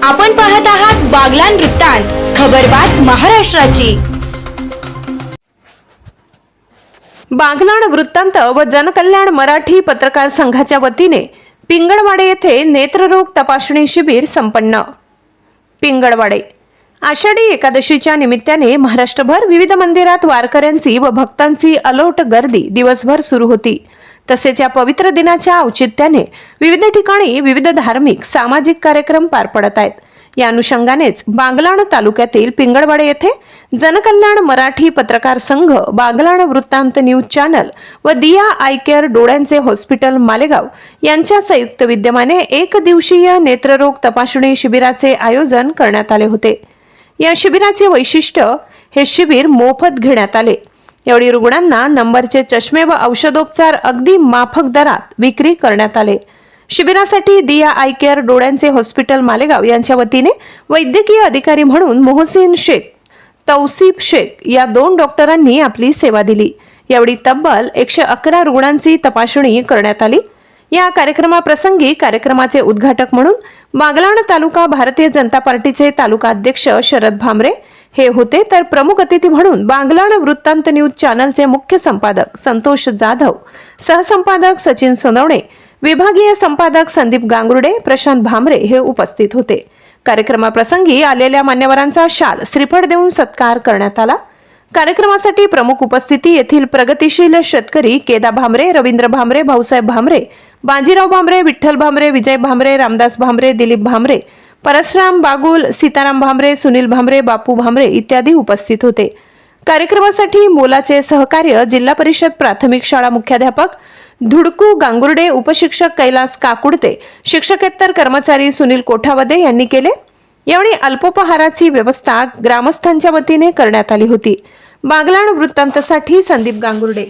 आपण पाहत आहात बागलाण वृत्तांत, खबरबात महाराष्ट्राची। बागलाण वृत्तांत व जनकल्याण मराठी पत्रकार संघाच्या वतीने पिंगळवाडे येथे नेत्ररोग तपासणी शिबिर संपन्न। पिंगळवाडे आषाढी एकादशीच्या निमित्ताने महाराष्ट्रभर विविध मंदिरात वारकऱ्यांची व भक्तांची अलोट गर्दी दिवसभर सुरू होती। तसेच या पवित्र दिनाच्या औचित्याने विविध ठिकाणी विविध धार्मिक सामाजिक कार्यक्रम पार पडत आहेत। या अनुषंगानेच बागलाण तालुक्यातील पिंगळवाडे येथे जनकल्याण मराठी पत्रकार संघ, बागलाण वृत्तांत न्यूज चॅनल व दिया आय केअर डोळ्यांचे हॉस्पिटल मालेगाव यांच्या संयुक्त विद्यमाने एक दिवसीय नेत्ररोग तपासणी शिबिराचे आयोजन करण्यात आले होते। या शिबिराचे वैशिष्ट्य, हे शिबिर मोफत घेण्यात आले। यावेळी रुग्णांना नंबरचे चष्मे व औषधोपचार अगदी माफक दरात विक्री करण्यात आले। शिबिरासाठी दिया आय केअर डोळ्यांचे हॉस्पिटल मालेगाव यांच्या वतीने वैद्यकीय अधिकारी म्हणून मोहसिन शेख, तौसिफ शेख या 2 डॉक्टरांनी आपली सेवा दिली। यावेळी तब्बल 111 रुग्णांची तपासणी करण्यात आली। या कार्यक्रमाप्रसंगी कार्यक्रमाचे उद्घाटक म्हणून बागलाण तालुका भारतीय जनता पार्टीचे तालुका अध्यक्ष शरद भामरे हे होते, तर प्रमुख अतिथी म्हणून बागलाण वृत्तांत न्यूज चॅनलचे मुख्य संपादक संतोष जाधव, सहसंपादक सचिन सोनवणे, विभागीय संपादक संदीप गांगुर्डे, प्रशांत भामरे हे उपस्थित होते। कार्यक्रमाप्रसंगी आलेल्या मान्यवरांचा शाल, श्रीफळ देऊन सत्कार करण्यात आला। कार्यक्रमासाठी प्रमुख उपस्थिती येथील प्रगतिशील शेतकरी केदा भामरे, रवींद्र भामरे, भाऊसाहेब भामरे, बाजीराव भामरे, विठ्ठल भामरे, विजय भामरे, रामदास भामरे, दिलीप भामरे, परशुराम बागुल, सीताराम भामरे, सुनील भामरे, बापू भामरे इत्यादी उपस्थित होते। कार्यक्रमासाठी मोलाचे सहकार्य जिल्हा परिषद प्राथमिक शाळा मुख्याध्यापक धुडकू गांगुर्डे, उपशिक्षक कैलास काकुडते, शिक्षकेतर कर्मचारी सुनील कोठावदे यांनी केले। यावेळी अल्पोपहाराची व्यवस्था ग्रामस्थांच्या वतीने करण्यात आली होती। बागलाण वृत्तांतसाठी संदीप गांगुर्डे।